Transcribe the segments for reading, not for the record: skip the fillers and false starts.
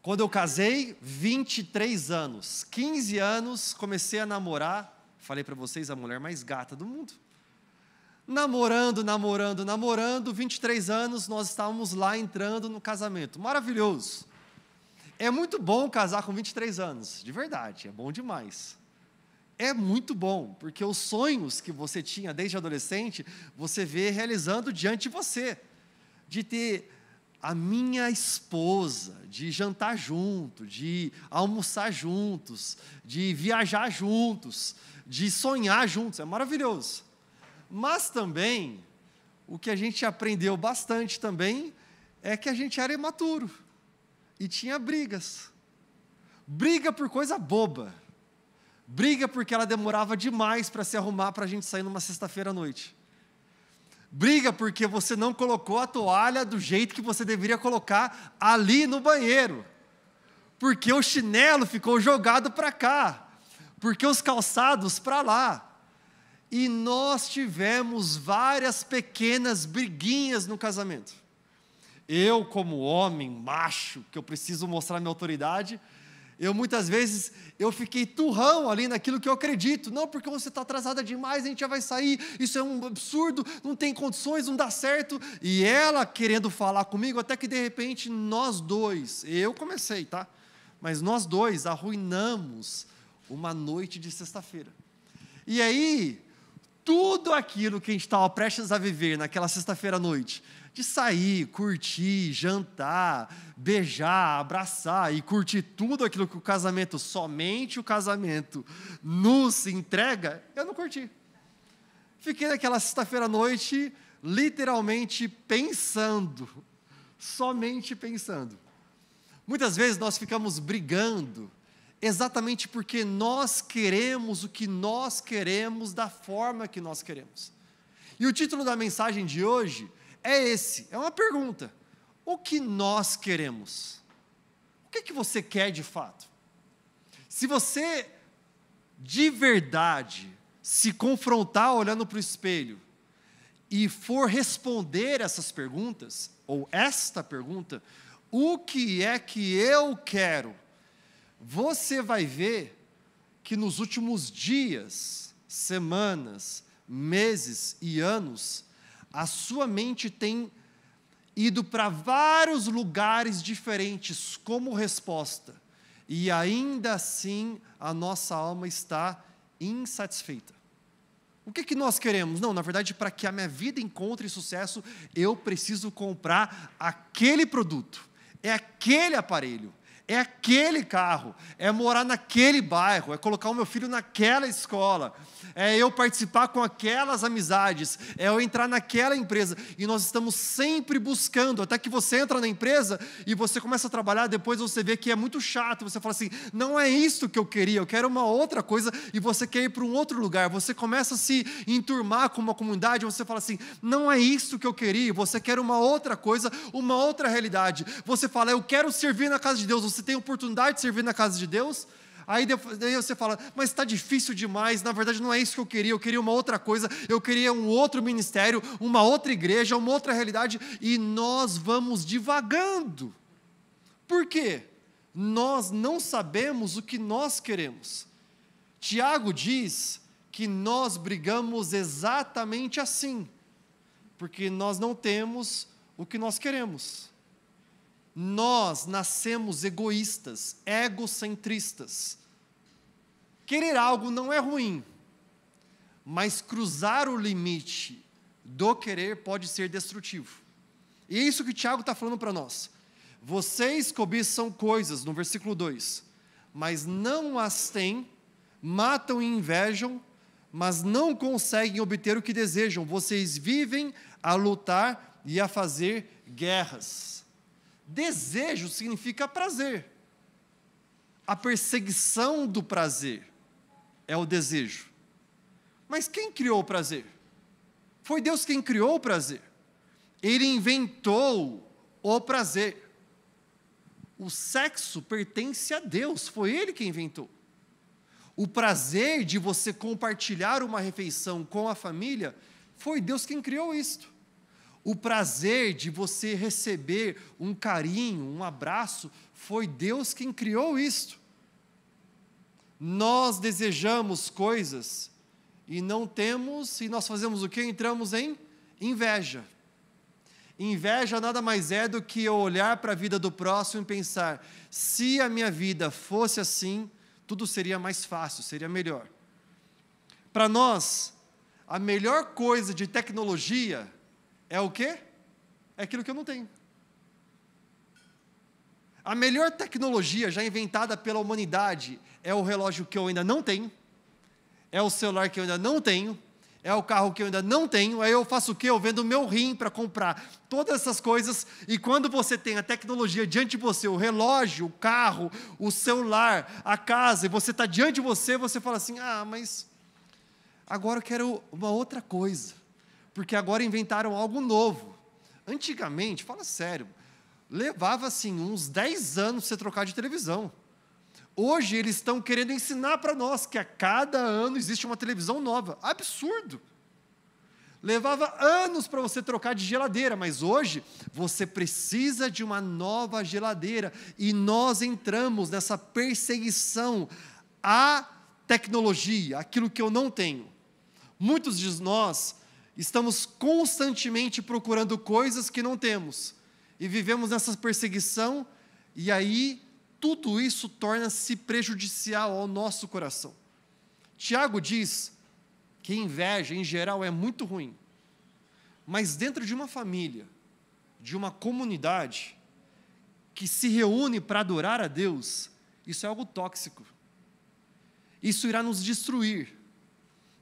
Quando eu casei, 23 anos. 15 anos, comecei a namorar. Falei para vocês, a mulher mais gata do mundo. Namorando, 23 anos, nós estávamos lá entrando no casamento. Maravilhoso. É muito bom casar com 23 anos, de verdade, é bom demais. É muito bom, porque os sonhos que você tinha desde adolescente, você vê realizando diante de você. De ter a minha esposa, de jantar junto, de almoçar juntos, de viajar juntos, de sonhar juntos, é maravilhoso. Mas também, o que a gente aprendeu bastante também, é que a gente era imaturo, e tinha brigas. Briga por coisa boba, briga porque ela demorava demais para se arrumar para a gente sair numa sexta-feira à noite. Briga porque você não colocou a toalha do jeito que você deveria colocar ali no banheiro. Porque o chinelo ficou jogado para cá. Porque os calçados para lá. E nós tivemos várias pequenas briguinhas no casamento. Eu, como homem, macho, que eu preciso mostrar minha autoridade, muitas vezes, eu fiquei turrão ali naquilo que eu acredito. Não, porque você está atrasada demais, a gente já vai sair, isso é um absurdo, não tem condições, não dá certo. E ela querendo falar comigo, até que de repente nós dois, eu comecei, tá? Mas nós dois arruinamos uma noite de sexta-feira. E aí, tudo aquilo que a gente estava prestes a viver naquela sexta-feira à noite, de sair, curtir, jantar, beijar, abraçar e curtir tudo aquilo que o casamento, somente o casamento, nos entrega, eu não curti. Fiquei naquela sexta-feira à noite, literalmente pensando, somente pensando. Muitas vezes nós ficamos brigando, exatamente porque nós queremos o que nós queremos, da forma que nós queremos. E o título da mensagem de hoje é uma pergunta: o que nós queremos? O que você quer de fato? Se você, de verdade, se confrontar olhando para o espelho, e for responder essas perguntas, ou esta pergunta, o que é que eu quero? Você vai ver que nos últimos dias, semanas, meses e anos, a sua mente tem ido para vários lugares diferentes como resposta, e ainda assim a nossa alma está insatisfeita. O que nós queremos? Não, na verdade, para que a minha vida encontre sucesso, eu preciso comprar aquele produto, é aquele aparelho, é aquele carro, é morar naquele bairro, é colocar o meu filho naquela escola, é eu participar com aquelas amizades, é eu entrar naquela empresa. E nós estamos sempre buscando, até que você entra na empresa e você começa a trabalhar, depois você vê que é muito chato, você fala assim, não é isso que eu queria, eu quero uma outra coisa, e você quer ir para um outro lugar, você começa a se enturmar com uma comunidade, você fala assim, não é isso que eu queria, você quer uma outra coisa, uma outra realidade. Você fala, eu quero servir na casa de Deus. Você tem oportunidade de servir na casa de Deus? Aí você fala, mas está difícil demais, na verdade não é isso que eu queria uma outra coisa, eu queria um outro ministério, uma outra igreja, uma outra realidade, e nós vamos divagando. Por quê? Nós não sabemos o que nós queremos. Tiago diz que nós brigamos exatamente assim, porque nós não temos o que nós queremos. Nós nascemos egoístas, egocentristas. Querer algo não é ruim, mas cruzar o limite do querer pode ser destrutivo. E é isso que Tiago está falando para nós. Vocês cobiçam coisas, no versículo 2, mas não as têm, matam e invejam, mas não conseguem obter o que desejam. Vocês vivem a lutar e a fazer guerras. Desejo significa prazer. A perseguição do prazer é o desejo. Mas quem criou o prazer? Foi Deus quem criou o prazer. Ele inventou o prazer. O sexo pertence a Deus, foi Ele quem inventou. O prazer de você compartilhar uma refeição com a família, foi Deus quem criou isto. O prazer de você receber um carinho, um abraço, foi Deus quem criou isto. Nós desejamos coisas e não temos, e nós fazemos o quê? Entramos em inveja. Inveja nada mais é do que eu olhar para a vida do próximo e pensar, se a minha vida fosse assim, tudo seria mais fácil, seria melhor. Para nós, a melhor coisa de tecnologia é o quê? É aquilo que eu não tenho. A melhor tecnologia já inventada pela humanidade é o relógio que eu ainda não tenho, é o celular que eu ainda não tenho, é o carro que eu ainda não tenho, aí eu faço o quê? Eu vendo o meu rim para comprar todas essas coisas, e quando você tem a tecnologia diante de você, o relógio, o carro, o celular, a casa, e você está diante de você, você fala assim, mas agora eu quero uma outra coisa, porque agora inventaram algo novo. Antigamente, fala sério, levava assim uns 10 anos para você trocar de televisão. Hoje eles estão querendo ensinar para nós que a cada ano existe uma televisão nova. Absurdo! Levava anos para você trocar de geladeira, mas hoje você precisa de uma nova geladeira. E nós entramos nessa perseguição à tecnologia, aquilo que eu não tenho. Muitos de nós estamos constantemente procurando coisas que não temos. E vivemos nessa perseguição, e aí tudo isso torna-se prejudicial ao nosso coração. Tiago diz que inveja, em geral, é muito ruim. Mas dentro de uma família, de uma comunidade, que se reúne para adorar a Deus, isso é algo tóxico. Isso irá nos destruir.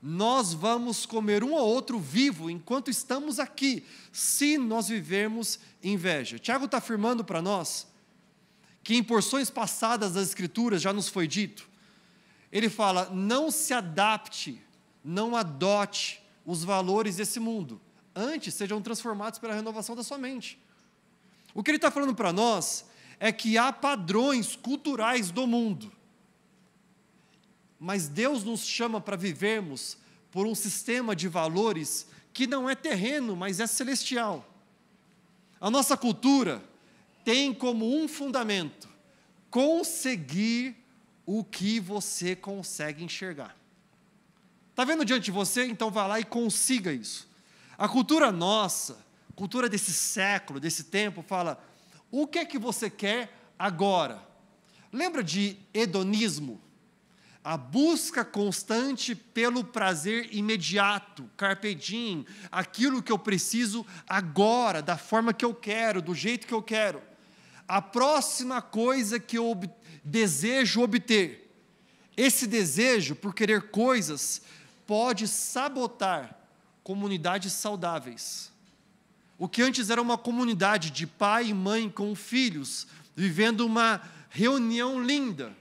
Nós vamos comer um ou outro vivo enquanto estamos aqui, se nós vivermos inveja. Tiago está afirmando para nós que em porções passadas das Escrituras já nos foi dito, ele fala, não se adapte, não adote os valores desse mundo, antes sejam transformados pela renovação da sua mente. O que ele está falando para nós é que há padrões culturais do mundo, mas Deus nos chama para vivermos por um sistema de valores que não é terreno, mas é celestial. A nossa cultura tem como um fundamento, conseguir o que você consegue enxergar. Está vendo diante de você? Então vá lá e consiga isso. A cultura nossa, cultura desse século, desse tempo, fala, o que é que você quer agora? Lembra de hedonismo? A busca constante pelo prazer imediato, carpe diem, aquilo que eu preciso agora, da forma que eu quero, do jeito que eu quero. A próxima coisa que eu desejo obter. Esse desejo por querer coisas pode sabotar comunidades saudáveis. O que antes era uma comunidade de pai e mãe com filhos, vivendo uma reunião linda,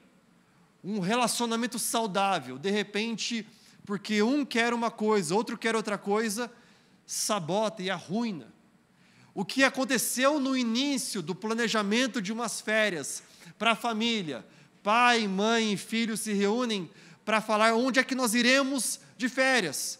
um relacionamento saudável, de repente, porque um quer uma coisa, outro quer outra coisa, sabota e arruina. O que aconteceu no início do planejamento de umas férias para a família, pai, mãe e filho se reúnem para falar onde é que nós iremos de férias.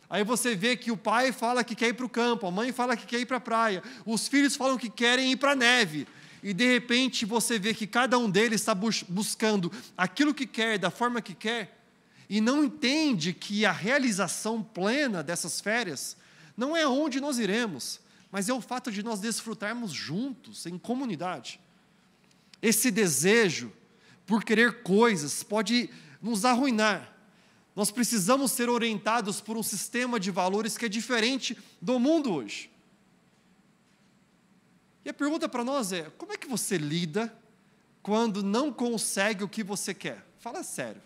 Aí você vê que o pai fala que quer ir para o campo, a mãe fala que quer ir para a praia, os filhos falam que querem ir para a neve. E de repente você vê que cada um deles está buscando aquilo que quer, da forma que quer, e não entende que a realização plena dessas férias não é onde nós iremos, mas é o fato de nós desfrutarmos juntos, em comunidade. Esse desejo por querer coisas pode nos arruinar. Nós precisamos ser orientados por um sistema de valores que é diferente do mundo hoje. E a pergunta para nós é, como é que você lida quando não consegue o que você quer? Fala sério.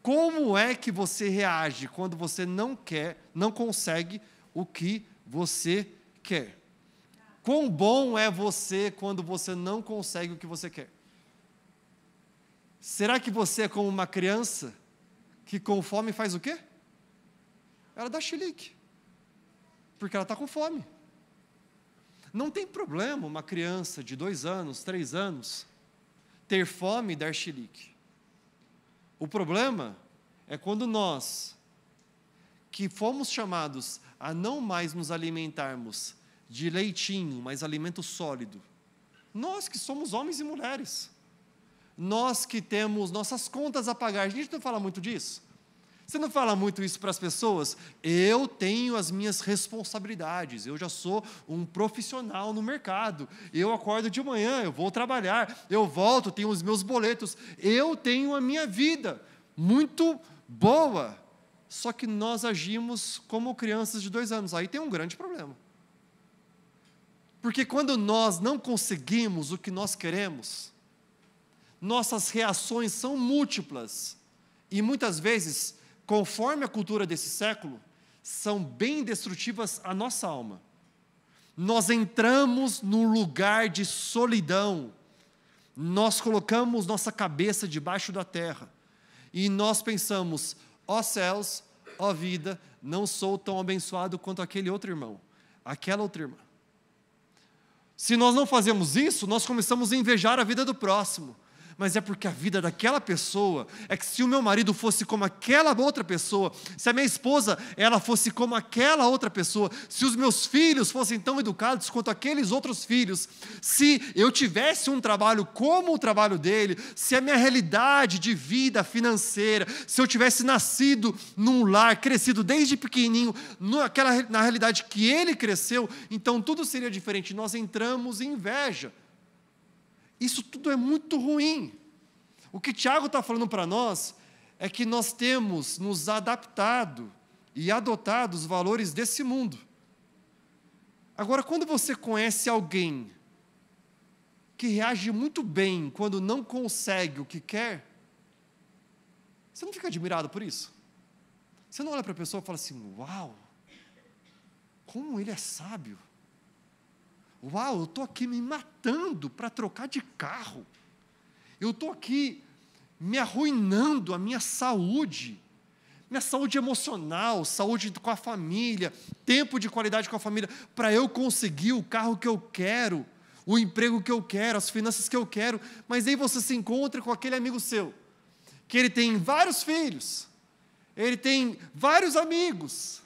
Como é que você reage quando você não consegue o que você quer? Quão bom é você quando você não consegue o que você quer? Será que você é como uma criança que com fome faz o quê? Ela dá chilique, porque ela está com fome. Não tem problema uma criança de 2 anos, 3 anos, ter fome e dar chilique. O problema é quando nós, que fomos chamados a não mais nos alimentarmos de leitinho, mas alimento sólido. Nós que somos homens e mulheres, nós que temos nossas contas a pagar, a gente não fala muito disso? Você não fala muito isso para as pessoas? Eu tenho as minhas responsabilidades, eu já sou um profissional no mercado, eu acordo de manhã, eu vou trabalhar, eu volto, tenho os meus boletos, eu tenho a minha vida muito boa. Só que nós agimos como crianças de 2 anos, aí tem um grande problema. Porque quando nós não conseguimos o que nós queremos, nossas reações são múltiplas, e muitas vezes, conforme a cultura desse século, são bem destrutivas à nossa alma. Nós entramos num lugar de solidão, nós colocamos nossa cabeça debaixo da terra, e nós pensamos, ó céus, ó vida, não sou tão abençoado quanto aquele outro irmão, aquela outra irmã. Se nós não fazemos isso, nós começamos a invejar a vida do próximo. Mas é porque a vida daquela pessoa, é que se o meu marido fosse como aquela outra pessoa, se a minha esposa ela fosse como aquela outra pessoa, se os meus filhos fossem tão educados quanto aqueles outros filhos, se eu tivesse um trabalho como o trabalho dele, se a minha realidade de vida financeira, se eu tivesse nascido num lar, crescido desde pequenininho, na realidade que ele cresceu, então tudo seria diferente. Nós entramos em inveja. Isso tudo é muito ruim. O que Tiago está falando para nós é que nós temos nos adaptado e adotado os valores desse mundo. Agora, quando você conhece alguém que reage muito bem quando não consegue o que quer, você não fica admirado por isso? Você não olha para a pessoa e fala assim, uau, como ele é sábio. Uau, eu estou aqui me matando para trocar de carro. Eu estou aqui me arruinando a minha saúde emocional, saúde com a família, tempo de qualidade com a família, para eu conseguir o carro que eu quero, o emprego que eu quero, as finanças que eu quero. Mas aí você se encontra com aquele amigo seu, que ele tem vários filhos, ele tem vários amigos,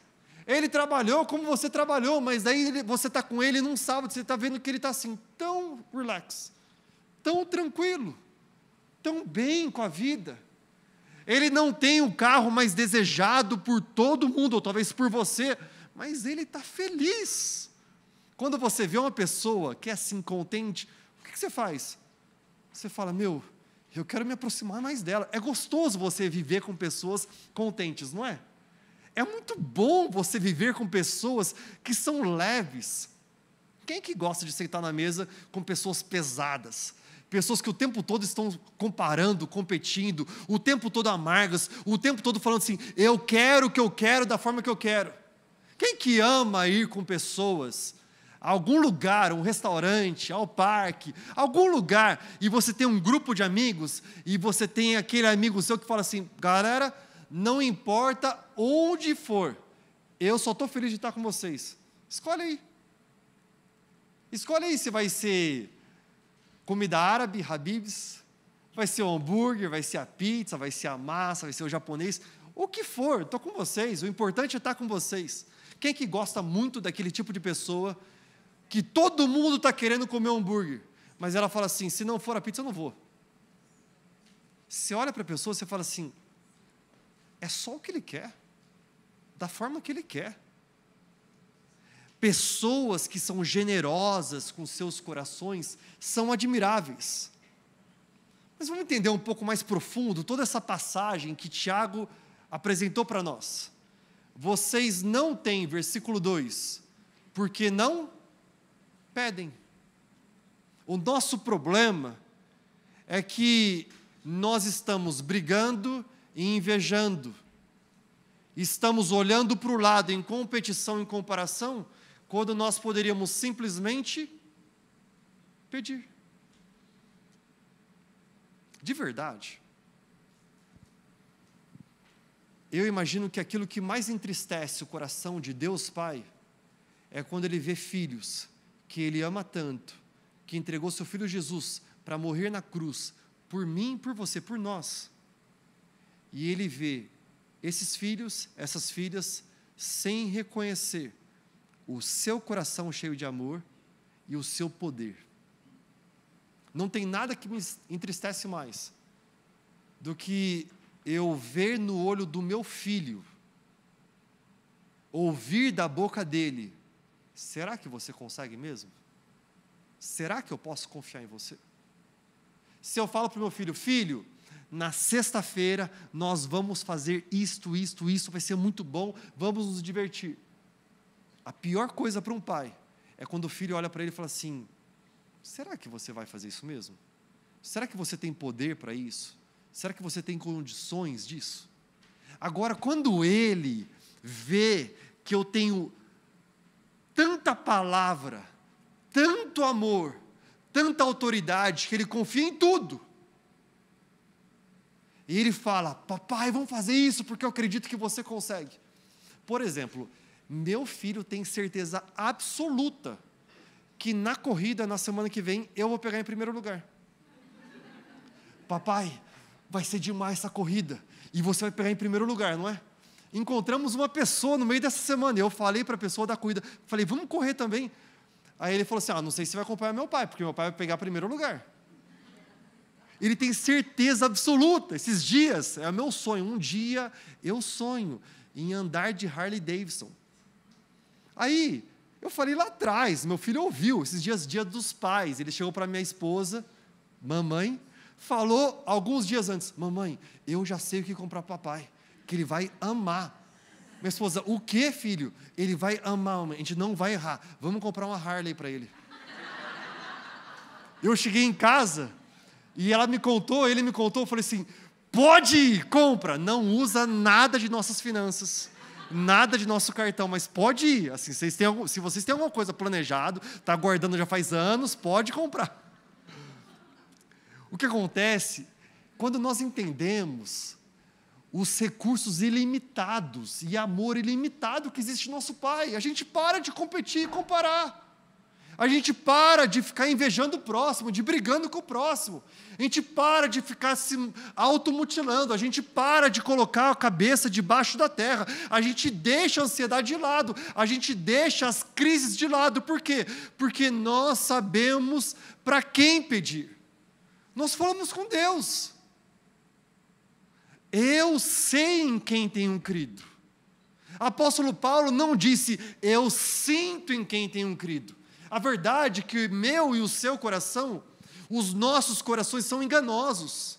ele trabalhou como você trabalhou, mas aí você está com ele num sábado, você está vendo que ele está assim, tão relax, tão tranquilo, tão bem com a vida. Ele não tem o carro mais desejado por todo mundo, ou talvez por você, mas ele está feliz. Quando você vê uma pessoa que é assim, contente, o que você faz? Você fala, eu quero me aproximar mais dela. É gostoso você viver com pessoas contentes, não é? É muito bom você viver com pessoas que são leves. Quem é que gosta de sentar na mesa com pessoas pesadas? Pessoas que o tempo todo estão comparando, competindo, o tempo todo amargas, o tempo todo falando assim, eu quero o que eu quero da forma que eu quero. Quem que ama ir com pessoas a algum lugar, um restaurante, ao parque, algum lugar, e você tem um grupo de amigos, e você tem aquele amigo seu que fala assim, galera, não importa onde for, eu só estou feliz de estar com vocês. Escolhe aí. Escolhe aí se vai ser comida árabe, Habib's, vai ser o hambúrguer, vai ser a pizza, vai ser a massa, vai ser o japonês, o que for, estou com vocês, o importante é estar com vocês. Quem que gosta muito daquele tipo de pessoa que todo mundo está querendo comer um hambúrguer, mas ela fala assim, se não for a pizza eu não vou. Você olha para a pessoa e você fala assim, é só o que ele quer, da forma que ele quer. Pessoas que são generosas com seus corações são admiráveis. Mas vamos entender um pouco mais profundo toda essa passagem que Tiago apresentou para nós. Vocês não têm, versículo 2, porque não pedem. O nosso problema é que nós estamos brigando e invejando. Estamos olhando para o lado em competição, em comparação, quando nós poderíamos simplesmente pedir. De verdade. Eu imagino que aquilo que mais entristece o coração de Deus Pai é quando Ele vê filhos que Ele ama tanto, que entregou seu Filho Jesus para morrer na cruz, por mim, por você, por nós. E Ele vê esses filhos, essas filhas, sem reconhecer o seu coração cheio de amor e o seu poder. Não tem nada que me entristece mais do que eu ver no olho do meu filho, ouvir da boca dele: será que você consegue mesmo? Será que eu posso confiar em você? Se eu falo para o meu filho: filho, na sexta-feira nós vamos fazer isto, vai ser muito bom, vamos nos divertir. A pior coisa para um pai é quando o filho olha para ele e fala assim: será que você vai fazer isso mesmo? Será que você tem poder para isso? Será que você tem condições disso? Agora, quando ele vê que eu tenho tanta palavra, tanto amor, tanta autoridade, que ele confia em tudo, e ele fala: papai, vamos fazer isso porque eu acredito que você consegue. Por exemplo, meu filho tem certeza absoluta que na corrida, na semana que vem, eu vou pegar em primeiro lugar. Papai, vai ser demais essa corrida, e você vai pegar em primeiro lugar, não é? Encontramos uma pessoa no meio dessa semana, e eu falei para a pessoa da corrida, falei: vamos correr também. Aí ele falou assim: não sei se vai acompanhar meu pai, porque meu pai vai pegar primeiro lugar. Ele tem certeza absoluta. Esses dias, é o meu sonho, um dia eu sonho em andar de Harley Davidson. Aí, eu falei lá atrás, meu filho ouviu, esses dias, dia dos pais, ele chegou para minha esposa: mamãe, falou alguns dias antes: mamãe, eu já sei o que comprar para papai, que ele vai amar. Minha esposa: o que, filho? Ele vai amar, mamãe, a gente não vai errar, vamos comprar uma Harley para ele. Eu cheguei em casa, e ele me contou, eu falei assim: pode ir, compra, não usa nada de nossas finanças, nada de nosso cartão, mas pode ir, assim, se vocês têm alguma coisa planejado, está guardando já faz anos, pode comprar. O que acontece, quando nós entendemos os recursos ilimitados e amor ilimitado que existe no nosso Pai, a gente para de competir e comparar. A gente para de ficar invejando o próximo, de brigando com o próximo. A gente para de ficar se automutilando. A gente para de colocar a cabeça debaixo da terra. A gente deixa a ansiedade de lado. A gente deixa as crises de lado. Por quê? Porque nós sabemos para quem pedir. Nós falamos com Deus. Eu sei em quem tenho crido. Apóstolo Paulo não disse: eu sinto em quem tenho crido. A verdade é que o meu e o seu coração, os nossos corações são enganosos.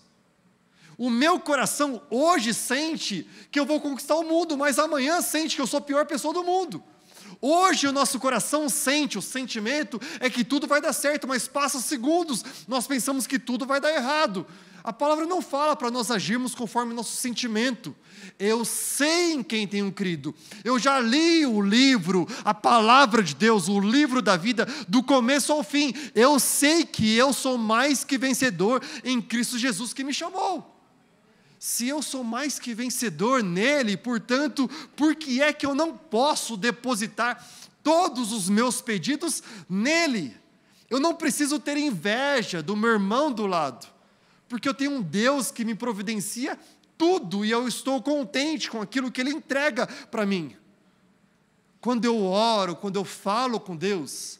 O meu coração hoje sente que eu vou conquistar o mundo, mas amanhã sente que eu sou a pior pessoa do mundo. Hoje o nosso coração sente, o sentimento é que tudo vai dar certo, mas passa segundos, nós pensamos que tudo vai dar errado. A palavra não fala para nós agirmos conforme nosso sentimento. Eu sei em quem tenho crido. Eu já li o livro, a palavra de Deus, o livro da vida, do começo ao fim. Eu sei que eu sou mais que vencedor em Cristo Jesus que me chamou. Se eu sou mais que vencedor nele, portanto, por que é que eu não posso depositar todos os meus pedidos nele? Eu não preciso ter inveja do meu irmão do lado, porque eu tenho um Deus que me providencia tudo e eu estou contente com aquilo que Ele entrega para mim. Quando eu oro, quando eu falo com Deus,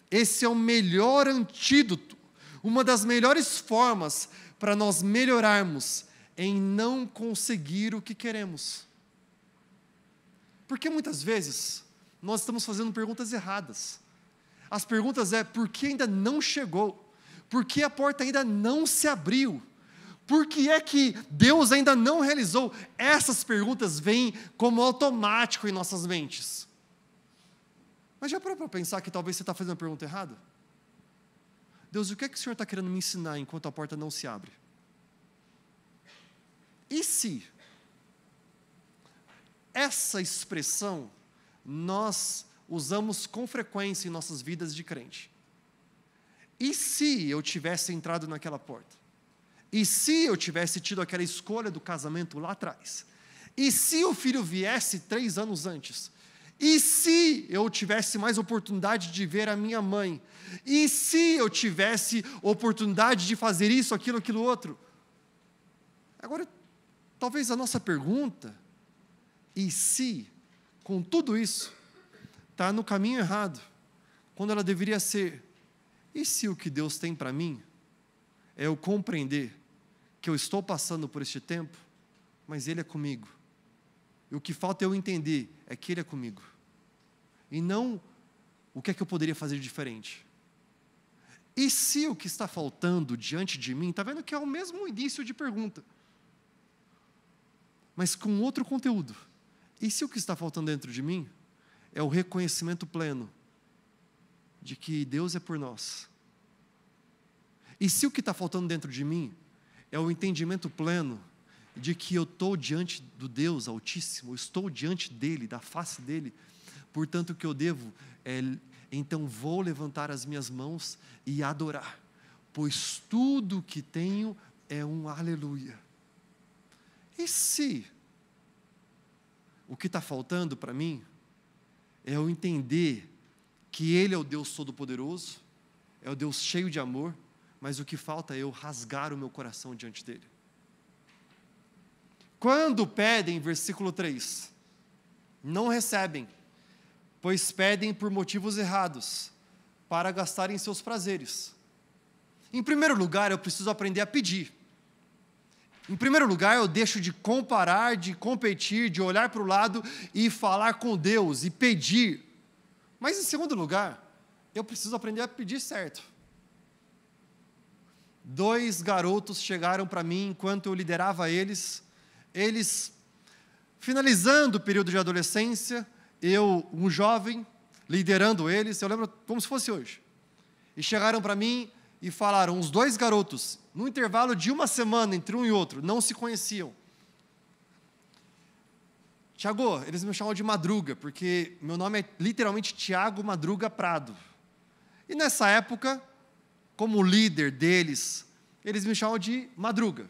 esse é o melhor antídoto, uma das melhores formas para nós melhorarmos em não conseguir o que queremos. Porque muitas vezes nós estamos fazendo perguntas erradas. As perguntas é: por que ainda não chegou? Por que a porta ainda não se abriu? Por que é que Deus ainda não realizou? Essas perguntas vêm como automático em nossas mentes. Mas já parou para pensar que talvez você está fazendo a pergunta errada? Deus, o que é que o Senhor está querendo me ensinar enquanto a porta não se abre? E se essa expressão nós usamos com frequência em nossas vidas de crente? E se eu tivesse entrado naquela porta? E se eu tivesse tido aquela escolha do casamento lá atrás? E se o filho viesse 3 anos antes? E se eu tivesse mais oportunidade de ver a minha mãe? E se eu tivesse oportunidade de fazer isso, aquilo outro? Agora, talvez a nossa pergunta, e se, com tudo isso, está no caminho errado, quando ela deveria ser: e se o que Deus tem para mim é eu compreender que eu estou passando por este tempo, mas Ele é comigo, e o que falta eu entender é que Ele é comigo, e não o que é que eu poderia fazer de diferente. E se o que está faltando diante de mim, está vendo que é o mesmo início de pergunta, mas com outro conteúdo. E se o que está faltando dentro de mim é o reconhecimento pleno de que Deus é por nós? E se o que está faltando dentro de mim é o entendimento pleno de que eu estou diante do Deus Altíssimo, eu estou diante dEle, da face dEle, portanto o que eu devo é, então vou levantar as minhas mãos e adorar, pois tudo que tenho é um aleluia. E se o que está faltando para mim é eu entender que Ele é o Deus Todo-Poderoso, é o Deus cheio de amor, mas o que falta é eu rasgar o meu coração diante dEle. Quando pedem, versículo 3, não recebem, pois pedem por motivos errados, para gastarem seus prazeres. Em primeiro lugar, eu preciso aprender a pedir. Em primeiro lugar, eu deixo de comparar, de competir, de olhar para o lado e falar com Deus e pedir. Mas em segundo lugar, eu preciso aprender a pedir certo. 2 garotos chegaram para mim enquanto eu liderava eles, finalizando o período de adolescência, eu, um jovem, liderando eles, eu lembro como se fosse hoje. E chegaram para mim e falaram, os 2 garotos, no intervalo de 1 semana entre um e outro, não se conheciam. Tiago, eles me chamam de Madruga, porque meu nome é literalmente Tiago Madruga Prado. E nessa época, como líder deles, eles me chamam de Madruga.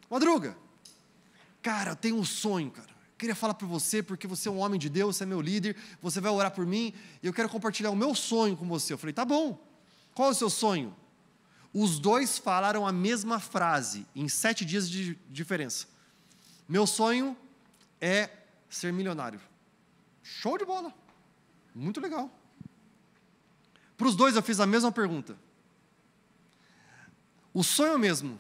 Madruga, cara, eu tenho um sonho, cara. Queria falar para você, porque você é um homem de Deus, você é meu líder, você vai orar por mim, e eu quero compartilhar o meu sonho com você. Eu falei, tá bom, qual é o seu sonho? Os 2 falaram a mesma frase, em 7 dias de diferença. Meu sonho é ser milionário. Show de bola, muito legal. Para os 2 eu fiz a mesma pergunta. O sonho é o mesmo,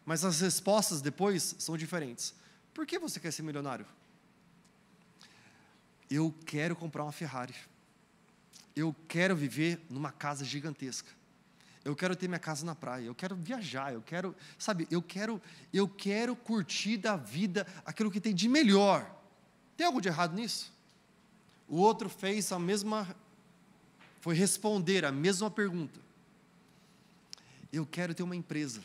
mas as respostas depois são diferentes. Por que você quer ser milionário? Eu quero comprar uma Ferrari. Eu quero viver numa casa gigantesca. Eu quero ter minha casa na praia. Eu quero viajar. Eu quero, sabe, eu quero curtir da vida aquilo que tem de melhor. Tem algo de errado nisso? O outro fez a mesma, foi responder a mesma pergunta. Eu quero ter uma empresa.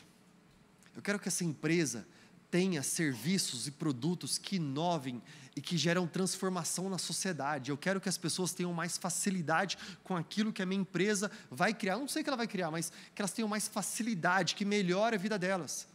Eu quero que essa empresa tenha serviços e produtos que inovem e que geram transformação na sociedade. Eu quero que as pessoas tenham mais facilidade com aquilo que a minha empresa vai criar. Não sei o que ela vai criar, mas que elas tenham mais facilidade, que melhore a vida delas.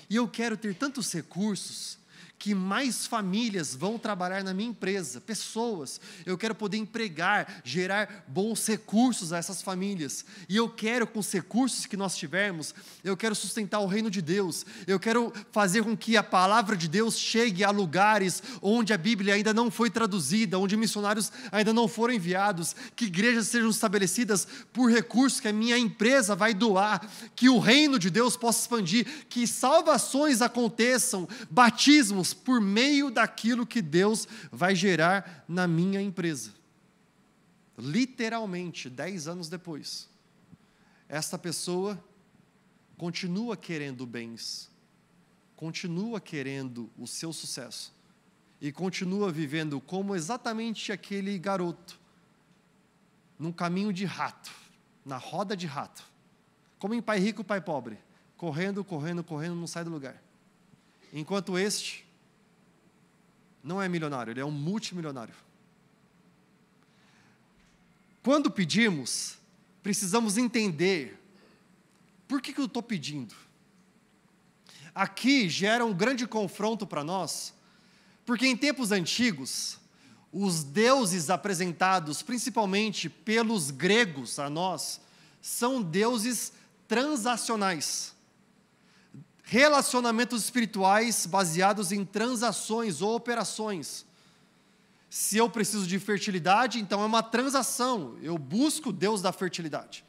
E eu quero ter tantos recursos que mais famílias vão trabalhar na minha empresa, pessoas. Eu quero poder empregar, gerar bons recursos a essas famílias. E eu quero, com os recursos que nós tivermos, eu quero sustentar o reino de Deus. Eu quero fazer com que a palavra de Deus chegue a lugares onde a Bíblia ainda não foi traduzida, onde missionários ainda não foram enviados, que igrejas sejam estabelecidas por recursos que a minha empresa vai doar, que o reino de Deus possa expandir, que salvações aconteçam, batismos, por meio daquilo que Deus vai gerar na minha empresa. Literalmente, 10 anos depois, esta pessoa continua querendo bens, continua querendo o seu sucesso, e continua vivendo como exatamente aquele garoto, num caminho de rato, na roda de rato, como em Pai Rico, Pai Pobre, correndo, não sai do lugar. Enquanto este não é milionário, ele é um multimilionário. Quando pedimos, precisamos entender por que eu estou pedindo. Aqui gera um grande confronto para nós, porque em tempos antigos, os deuses apresentados principalmente pelos gregos a nós, são deuses transacionais. Relacionamentos espirituais baseados em transações ou operações. Se eu preciso de fertilidade, então é uma transação, eu busco o Deus da fertilidade.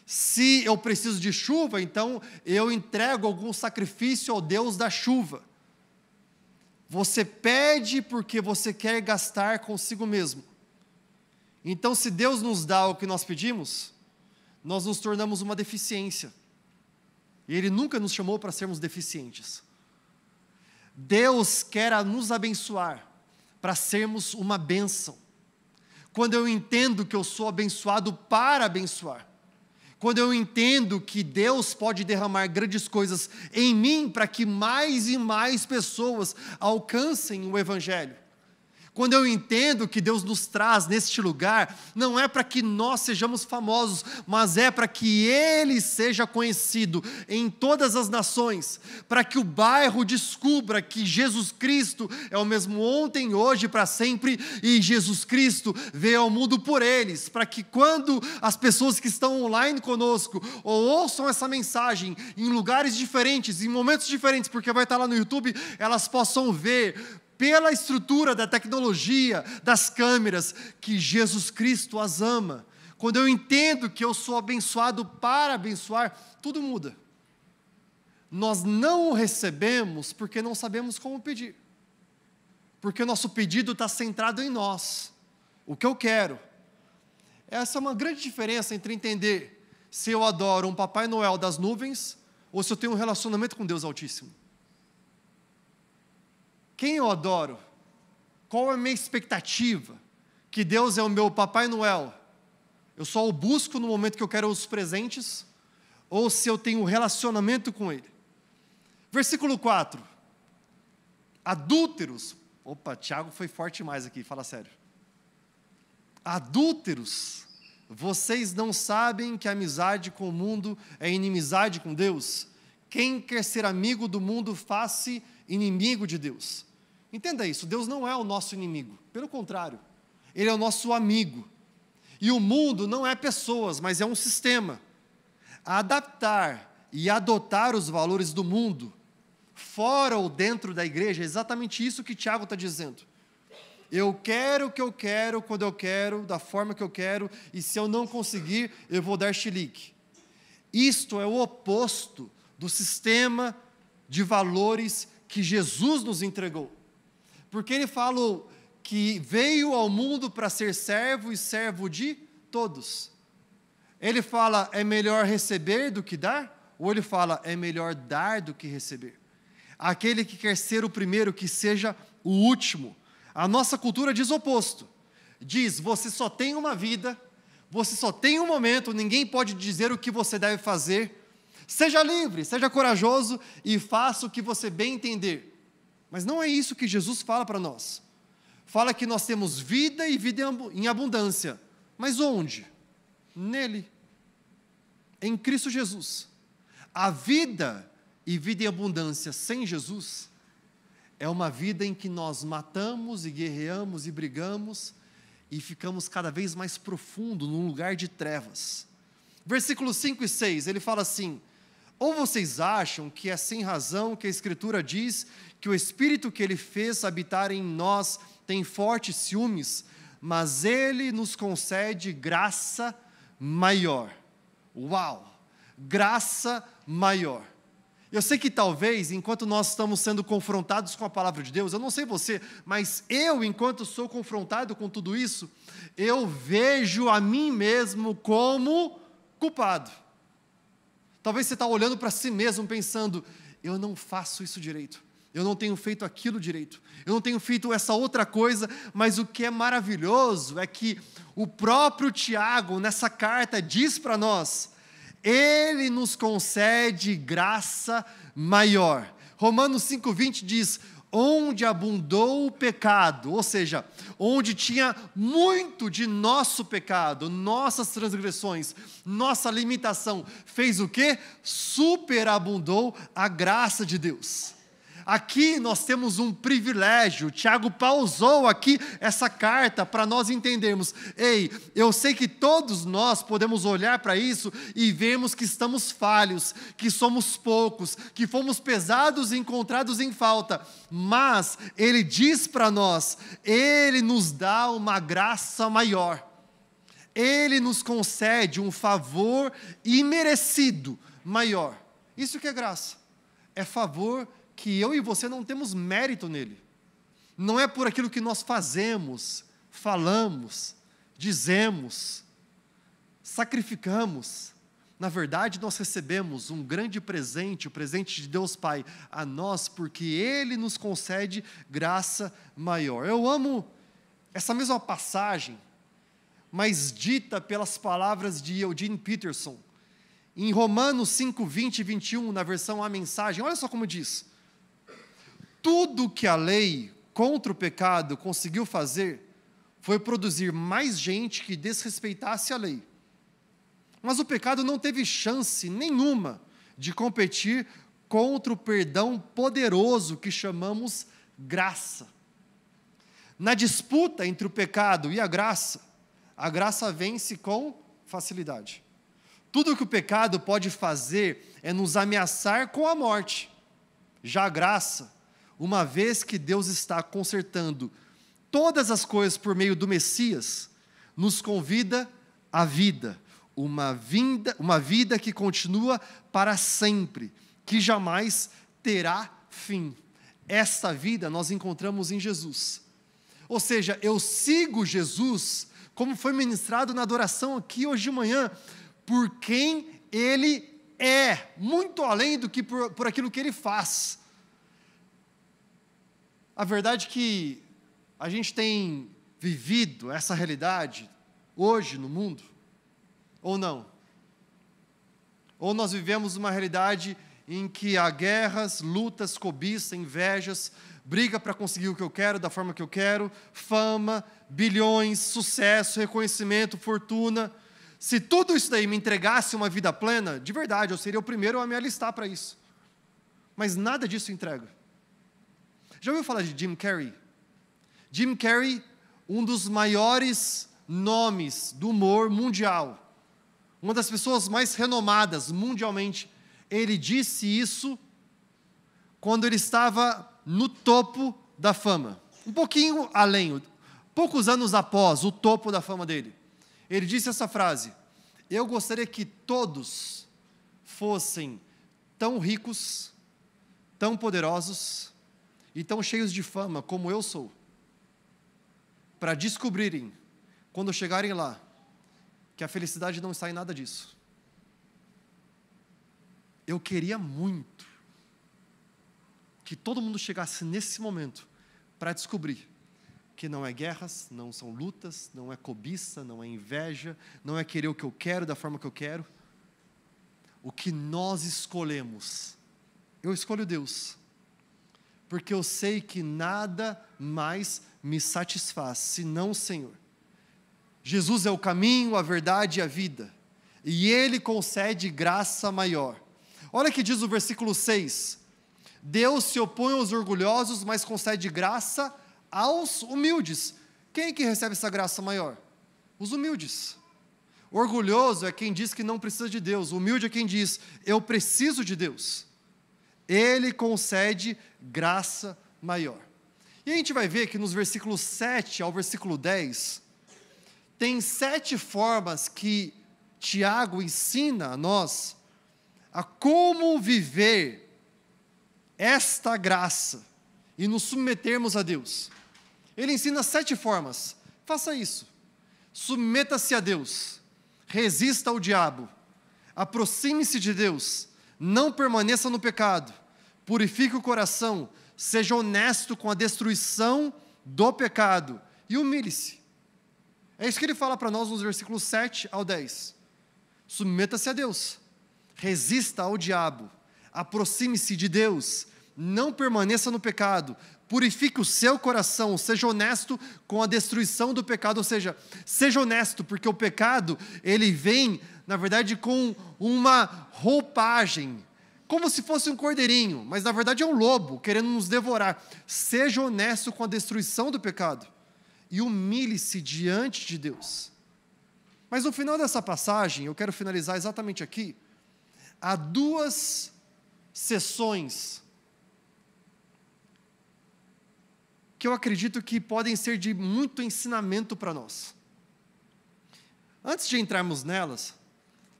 Se eu preciso de chuva, então eu entrego algum sacrifício ao Deus da chuva. Você pede porque você quer gastar consigo mesmo. Então, se Deus nos dá o que nós pedimos, nós nos tornamos uma deficiência. E Ele nunca nos chamou para sermos deficientes. Deus quer nos abençoar para sermos uma bênção. Quando eu entendo que eu sou abençoado para abençoar, quando eu entendo que Deus pode derramar grandes coisas em mim para que mais e mais pessoas alcancem o Evangelho. Quando eu entendo que Deus nos traz neste lugar, não é para que nós sejamos famosos, mas é para que Ele seja conhecido em todas as nações, para que o bairro descubra que Jesus Cristo é o mesmo ontem, hoje e para sempre, e Jesus Cristo veio ao mundo por eles, para que quando as pessoas que estão online conosco, ou ouçam essa mensagem em lugares diferentes, em momentos diferentes, porque vai estar lá no YouTube, elas possam ver, pela estrutura da tecnologia, das câmeras, que Jesus Cristo as ama. Quando eu entendo que eu sou abençoado para abençoar, tudo muda. Nós não o recebemos porque não sabemos como pedir. Porque o nosso pedido está centrado em nós. O que eu quero. Essa é uma grande diferença entre entender se eu adoro um Papai Noel das nuvens ou se eu tenho um relacionamento com Deus Altíssimo. Quem eu adoro? Qual é a minha expectativa? Que Deus é o meu Papai Noel? Eu só o busco no momento que eu quero os presentes? Ou se eu tenho um relacionamento com Ele? Versículo 4. Adúlteros. Opa, Tiago foi forte demais aqui, fala sério. Adúlteros, vocês não sabem que a amizade com o mundo é inimizade com Deus? Quem quer ser amigo do mundo, faz-se inimigo de Deus. Entenda isso, Deus não é o nosso inimigo, pelo contrário, Ele é o nosso amigo. E o mundo não é pessoas, mas é um sistema. Adaptar e adotar os valores do mundo, fora ou dentro da igreja, é exatamente isso que Tiago está dizendo. Eu quero o que eu quero, quando eu quero, da forma que eu quero, e se eu não conseguir, eu vou dar chilique. Isto é o oposto do sistema de valores que Jesus nos entregou. Porque Ele falou que veio ao mundo para ser servo e servo de todos. Ele fala, é melhor receber do que dar? Ou Ele fala, é melhor dar do que receber? Aquele que quer ser o primeiro, que seja o último. A nossa cultura diz o oposto. Diz, você só tem uma vida, você só tem um momento, ninguém pode dizer o que você deve fazer. Seja livre, seja corajoso e faça o que você bem entender. Mas não é isso que Jesus fala para nós. Fala que nós temos vida e vida em abundância. Mas onde? Nele. Em Cristo Jesus. A vida e vida em abundância sem Jesus é uma vida em que nós matamos e guerreamos e brigamos e ficamos cada vez mais profundo num lugar de trevas. Versículos 5 e 6, ele fala assim: ou vocês acham que é sem razão que a Escritura diz que o Espírito que Ele fez habitar em nós tem fortes ciúmes, mas Ele nos concede graça maior. Uau! Graça maior. Eu sei que talvez, enquanto nós estamos sendo confrontados com a palavra de Deus, eu não sei você, mas eu, enquanto sou confrontado com tudo isso, eu vejo a mim mesmo como culpado. Talvez você está olhando para si mesmo pensando, eu não faço isso direito, eu não tenho feito aquilo direito, eu não tenho feito essa outra coisa, mas o que é maravilhoso é que o próprio Tiago, nessa carta, diz para nós, Ele nos concede graça maior. Romanos 5,20 diz, onde abundou o pecado, ou seja, onde tinha muito de nosso pecado, nossas transgressões, nossa limitação, fez o quê? Superabundou a graça de Deus. Aqui nós temos um privilégio. Tiago pausou aqui essa carta para nós entendermos. Ei, eu sei que todos nós podemos olhar para isso e vemos que estamos falhos, que somos poucos, que fomos pesados e encontrados em falta. Mas ele diz para nós, ele nos dá uma graça maior. Ele nos concede um favor imerecido maior. Isso que é graça. É favor que eu e você não temos mérito nele. Não é por aquilo que nós fazemos, falamos, dizemos, sacrificamos. Na verdade, nós recebemos um grande presente, o presente de Deus Pai, a nós, porque Ele nos concede graça maior. Eu amo essa mesma passagem, mas dita pelas palavras de Eugene Peterson, em Romanos 5, 20 e 21, na versão A Mensagem. Olha só como diz. Tudo que a lei contra o pecado conseguiu fazer foi produzir mais gente que desrespeitasse a lei. Mas o pecado não teve chance nenhuma de competir contra o perdão poderoso que chamamos graça. Na disputa entre o pecado e a graça vence com facilidade. Tudo que o pecado pode fazer é nos ameaçar com a morte. Já a graça, uma vez que Deus está consertando todas as coisas por meio do Messias, nos convida à vida, uma vida que continua para sempre, que jamais terá fim. Esta vida nós encontramos em Jesus. Ou seja, eu sigo Jesus, como foi ministrado na adoração aqui hoje de manhã, por quem Ele é, muito além do que por aquilo que Ele faz. A verdade é que a gente tem vivido essa realidade hoje no mundo, ou não? Ou nós vivemos uma realidade em que há guerras, lutas, cobiça, invejas, briga para conseguir o que eu quero, da forma que eu quero, fama, bilhões, sucesso, reconhecimento, fortuna. Se tudo isso daí me entregasse uma vida plena, de verdade, eu seria o primeiro a me alistar para isso. Mas nada disso entrega. Já ouviu falar de Jim Carrey? Jim Carrey, um dos maiores nomes do humor mundial. Uma das pessoas mais renomadas mundialmente. Ele disse isso quando ele estava no topo da fama. Um pouquinho além, poucos anos após o topo da fama dele. Ele disse essa frase: eu gostaria que todos fossem tão ricos, tão poderosos e tão cheios de fama como eu sou, para descobrirem, quando chegarem lá, que a felicidade não está em nada disso. Eu queria muito que todo mundo chegasse nesse momento para descobrir que não é guerras, não são lutas, não é cobiça, não é inveja, não é querer o que eu quero da forma que eu quero. O que nós escolhemos, eu escolho Deus, porque eu sei que nada mais me satisfaz, senão o Senhor. Jesus é o caminho, a verdade e a vida, e Ele concede graça maior. Olha o que diz o versículo 6, Deus se opõe aos orgulhosos, mas concede graça aos humildes. Quem é que recebe essa graça maior? Os humildes. Orgulhoso é quem diz que não precisa de Deus, humilde é quem diz, eu preciso de Deus. Ele concede graça maior. E a gente vai ver que nos versículos 7 ao versículo 10, tem 7 formas que Tiago ensina a nós a como viver esta graça e nos submetermos a Deus. Ele ensina 7 formas. Faça isso. Submeta-se a Deus. Resista ao diabo. Aproxime-se de Deus. Não permaneça no pecado. Purifique o coração. Seja honesto com a destruição do pecado. E humilhe-se. É isso que ele fala para nós nos versículos 7 ao 10. Submeta-se a Deus. Resista ao diabo. Aproxime-se de Deus. Não permaneça no pecado. Purifique o seu coração. Seja honesto com a destruição do pecado. Ou seja, seja honesto, porque o pecado, ele vem, na verdade, com uma roupagem, como se fosse um cordeirinho, mas na verdade é um lobo querendo nos devorar. Seja honesto com a destruição do pecado e humilhe-se diante de Deus. Mas no final dessa passagem, eu quero finalizar exatamente aqui, há duas sessões que eu acredito que podem ser de muito ensinamento para nós. Antes de entrarmos nelas,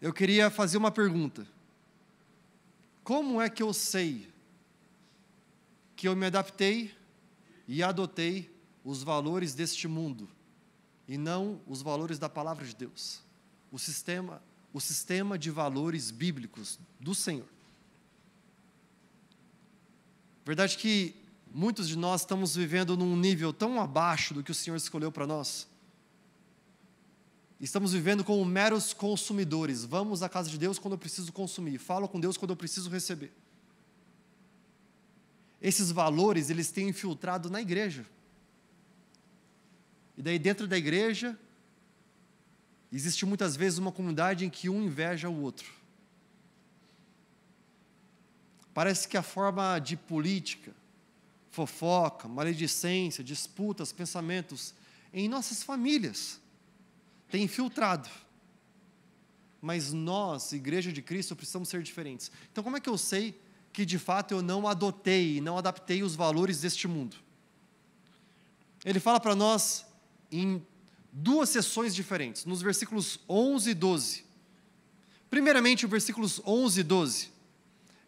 eu queria fazer uma pergunta. Como é que eu sei que eu me adaptei e adotei os valores deste mundo e não os valores da palavra de Deus? O sistema de valores bíblicos do Senhor. Verdade que muitos de nós estamos vivendo num nível tão abaixo do que o Senhor escolheu para nós. Estamos vivendo como meros consumidores. Vamos à casa de Deus quando eu preciso consumir. Falo com Deus quando eu preciso receber. Esses valores, eles têm infiltrado na igreja. E daí dentro da igreja, existe muitas vezes uma comunidade em que um inveja o outro. Parece que a forma de política, fofoca, maledicência, disputas, pensamentos em nossas famílias tem infiltrado. Mas nós, Igreja de Cristo, precisamos ser diferentes. Então, como é que eu sei que de fato eu não adotei, não adaptei os valores deste mundo? Ele fala para nós em duas sessões diferentes, nos versículos 11 e 12. Primeiramente, os versículos 11 e 12.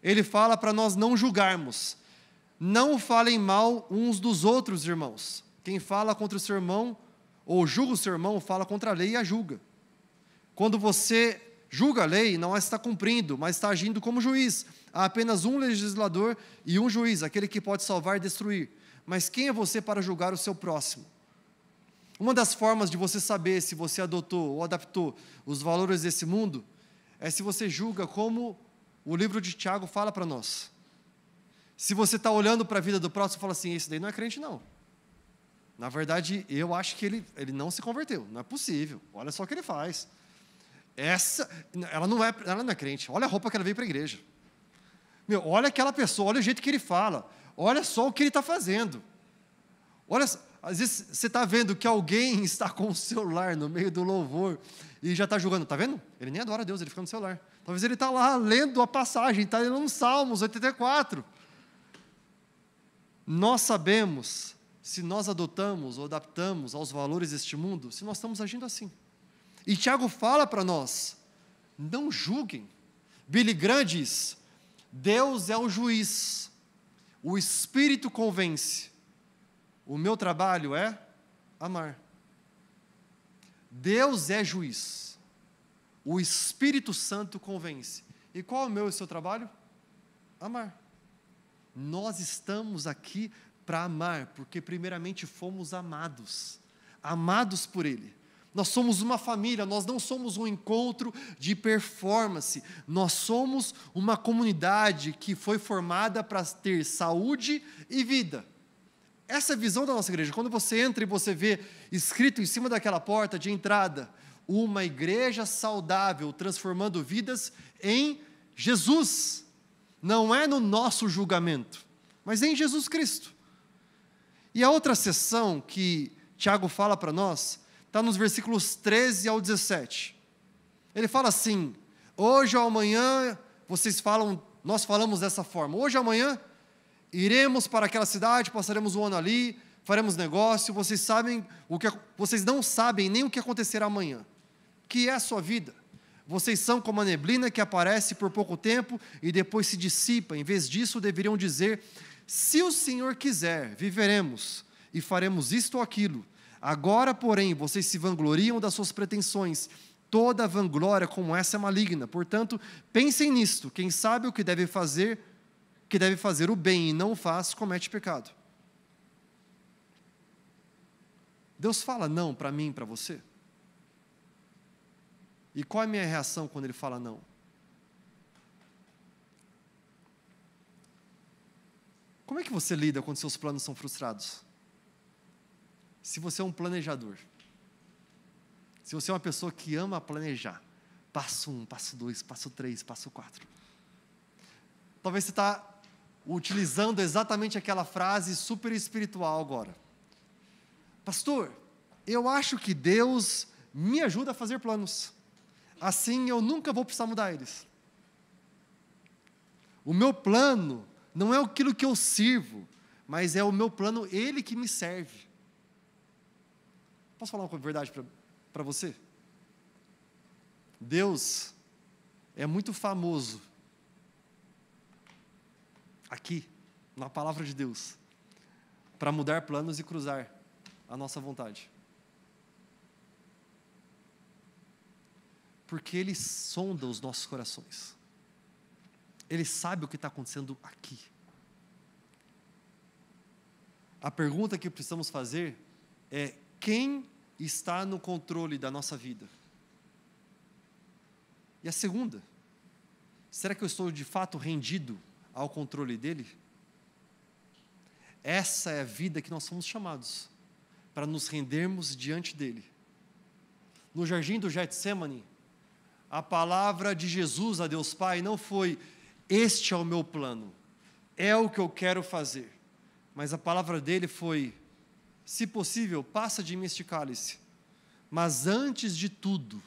Ele fala para nós não julgarmos. Não falem mal uns dos outros, irmãos. Quem fala contra o seu irmão, ou julga o seu irmão, fala contra a lei e a julga. Quando você julga a lei, não a está cumprindo, mas está agindo como juiz. Há apenas um legislador e um juiz, aquele que pode salvar e destruir. Mas quem é você para julgar o seu próximo? Uma das formas de você saber se você adotou ou adaptou os valores desse mundo é se você julga como o livro de Tiago fala para nós. Se você está olhando para a vida do próximo e fala assim, esse daí não é crente não. Na verdade, eu acho que ele não se converteu, não é possível, olha só o que ele faz. Ela não é crente, olha a roupa que ela veio para a igreja. Meu, olha aquela pessoa, olha o jeito que ele fala, olha só o que ele está fazendo. Olha, às vezes você está vendo que alguém está com o celular no meio do louvor e já está julgando, está vendo? Ele nem adora a Deus, ele fica no celular. Talvez ele está lá lendo a passagem, está lendo um Salmos 84. Nós sabemos se nós adotamos ou adaptamos aos valores deste mundo, se nós estamos agindo assim. E Tiago fala para nós, não julguem. Billy Graham diz, Deus é o juiz, o Espírito convence, o meu trabalho é amar. Deus é juiz, o Espírito Santo convence. E qual é o meu e o seu trabalho? Amar. Nós estamos aqui para amar, porque primeiramente fomos amados por Ele. Nós somos uma família, nós não somos um encontro de performance, nós somos uma comunidade que foi formada para ter saúde e vida. Essa é a visão da nossa igreja. Quando você entra e você vê escrito em cima daquela porta de entrada, uma igreja saudável, transformando vidas em Jesus. Não é no nosso julgamento, mas é em Jesus Cristo. E a outra sessão que Tiago fala para nós, está nos versículos 13 ao 17. Ele fala assim, hoje ou amanhã, nós falamos dessa forma, hoje ou amanhã, iremos para aquela cidade, passaremos um ano ali, faremos negócio, vocês não sabem nem o que acontecerá amanhã. Que é a sua vida? Vocês são como a neblina que aparece por pouco tempo e depois se dissipa. Em vez disso, deveriam dizer, se o Senhor quiser, viveremos e faremos isto ou aquilo. Agora, porém, vocês se vangloriam das suas pretensões. Toda vanglória como essa é maligna. Portanto, pensem nisto. Quem sabe o que deve fazer o bem e não o faz, comete pecado. Deus fala não para mim e para você? E qual é a minha reação quando Ele fala não? Como é que você lida quando seus planos são frustrados? Se você é um planejador, se você é uma pessoa que ama planejar, passo 1, passo 2, passo 3, passo 4. Talvez você está utilizando exatamente aquela frase super espiritual agora. Pastor, eu acho que Deus me ajuda a fazer planos. Assim eu nunca vou precisar mudar eles. O meu plano não é aquilo que eu sirvo, mas é o meu plano, Ele que me serve. Posso falar uma verdade para você? Deus é muito famoso aqui, na palavra de Deus, para mudar planos e cruzar a nossa vontade. Porque Ele sonda os nossos corações. Ele sabe o que está acontecendo aqui. A pergunta que precisamos fazer é: quem está no controle da nossa vida? E a segunda, será que eu estou de fato rendido ao controle dele? Essa é a vida que nós somos chamados, para nos rendermos diante dele. No jardim do Getsemane, a palavra de Jesus a Deus Pai não foi: este é o meu plano, é o que eu quero fazer. Mas a palavra dele foi: se possível, passa de mim este cálice, mas antes de tudo,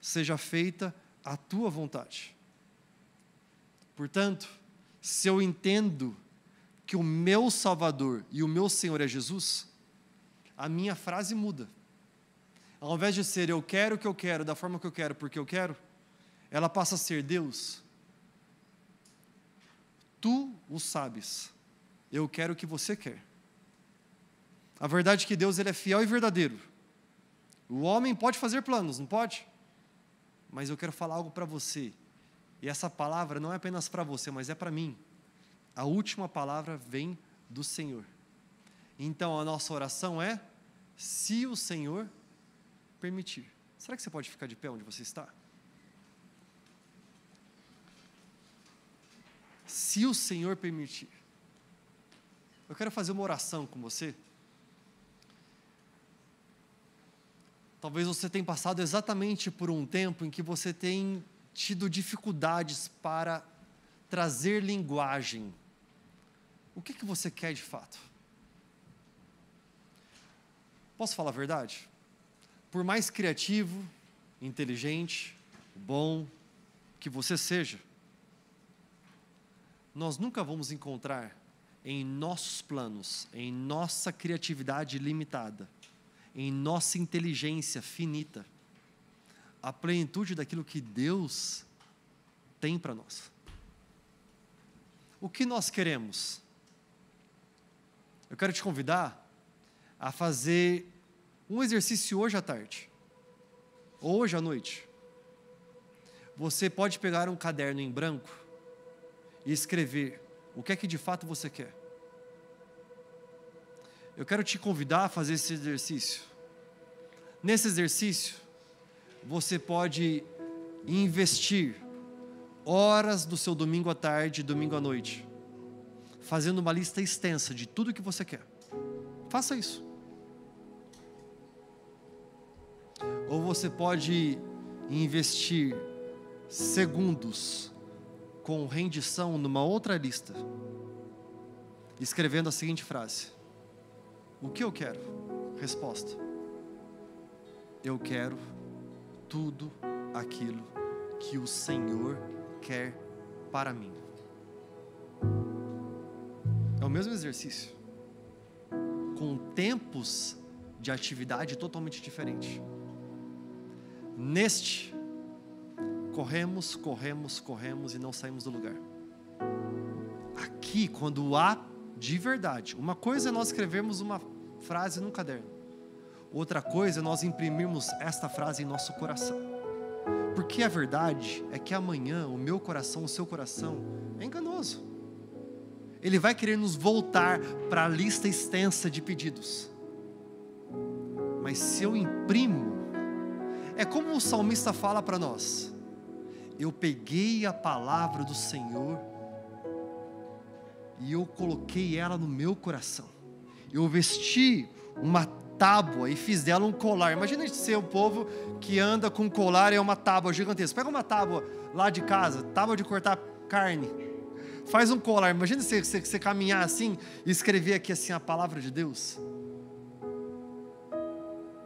seja feita a tua vontade. Portanto, se eu entendo que o meu Salvador e o meu Senhor é Jesus, a minha frase muda. Ao invés de ser eu quero o que eu quero, da forma que eu quero, porque eu quero, ela passa a ser: Deus, tu o sabes, eu quero o que você quer. A verdade é que Deus, Ele é fiel e verdadeiro. O homem pode fazer planos, não pode? Mas eu quero falar algo para você, e essa palavra não é apenas para você, mas é para mim. A última palavra vem do Senhor. Então a nossa oração é: se o Senhor permitir. Será que você pode ficar de pé onde você está? Se o Senhor permitir. Eu quero fazer uma oração com você. Talvez você tenha passado exatamente por um tempo em que você tem tido dificuldades para trazer linguagem. O que você quer de fato? Posso falar a verdade? Por mais criativo, inteligente, bom que você seja, nós nunca vamos encontrar em nossos planos, em nossa criatividade limitada, em nossa inteligência finita, a plenitude daquilo que Deus tem para nós. O que nós queremos? Eu quero te convidar a fazer um exercício hoje à tarde, ou hoje à noite. Você pode pegar um caderno em branco e escrever o que é que de fato você quer. Eu quero te convidar a fazer esse exercício. Nesse exercício, você pode investir horas do seu domingo à tarde, domingo à noite, fazendo uma lista extensa de tudo que você quer. Faça isso. Ou você pode investir segundos com rendição numa outra lista, escrevendo a seguinte frase: o que eu quero? Resposta: eu quero tudo aquilo que o Senhor quer para mim. É o mesmo exercício, com tempos de atividade totalmente diferentes. Neste, corremos e não saímos do lugar. Aqui, quando há de verdade, uma coisa é nós escrevermos uma frase num caderno, outra coisa é nós imprimirmos esta frase em nosso coração. Porque a verdade é que amanhã o meu coração, o seu coração é enganoso. Ele vai querer nos voltar para a lista extensa de pedidos. Mas se eu imprimo, é como o salmista fala para nós: eu peguei a palavra do Senhor e eu coloquei ela no meu coração. Eu vesti uma tábua e fiz dela um colar. Imagina ser o povo que anda com um colar e é uma tábua gigantesca. Pega uma tábua lá de casa, tábua de cortar carne. Faz um colar. Imagina você caminhar assim e escrever aqui assim a palavra de Deus.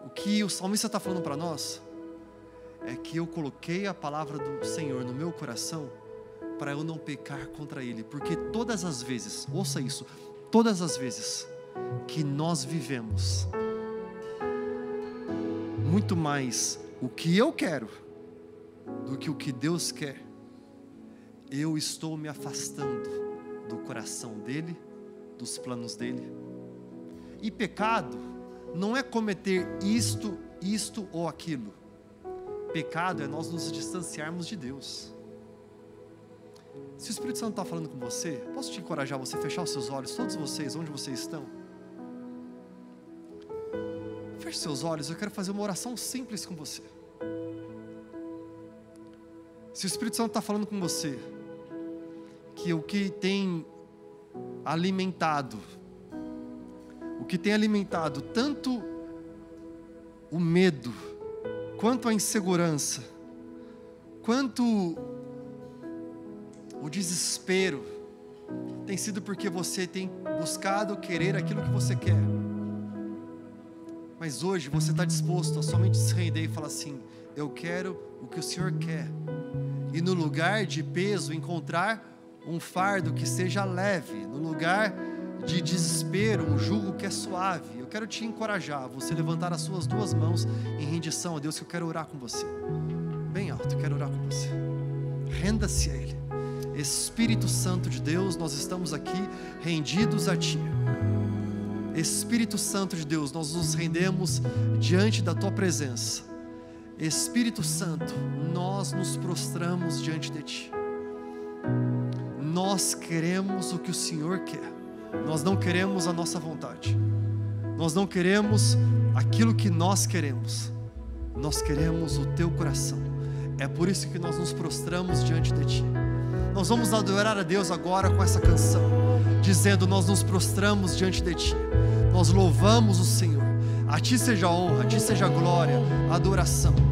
O que o salmista está falando para nós é que eu coloquei a palavra do Senhor no meu coração para eu não pecar contra Ele. Porque todas as vezes, ouça isso, todas as vezes que nós vivemos muito mais o que eu quero do que o que Deus quer, eu estou me afastando do coração dEle, dos planos dEle. E pecado não é cometer isto ou aquilo. Pecado é nós nos distanciarmos de Deus. Se o Espírito Santo está falando com você, posso te encorajar a você fechar os seus olhos, todos vocês, onde vocês estão? Feche seus olhos, eu quero fazer uma oração simples com você. Se o Espírito Santo está falando com você, que o que tem alimentado tanto o medo, quanto a insegurança, quanto o desespero, tem sido porque você tem buscado querer aquilo que você quer. Mas hoje você está disposto a somente se render e falar assim: eu quero o que o Senhor quer. E no lugar de peso, encontrar um fardo que seja leve. No lugar de desespero, um jugo que é suave. Eu quero te encorajar a você levantar as suas duas mãos em rendição a Deus, que eu quero orar com você. Bem alto, eu quero orar com você. Renda-se a Ele. Espírito Santo de Deus, nós estamos aqui rendidos a Ti. Espírito Santo de Deus, nós nos rendemos diante da Tua presença. Espírito Santo, nós nos prostramos diante de Ti. Nós queremos o que o Senhor quer. Nós não queremos a nossa vontade. Nós não queremos aquilo que nós queremos. Nós queremos o Teu coração. É por isso que nós nos prostramos diante de Ti. Nós vamos adorar a Deus agora com essa canção, dizendo: nós nos prostramos diante de Ti. Nós louvamos o Senhor. A Ti seja a honra, a Ti seja a glória, a adoração.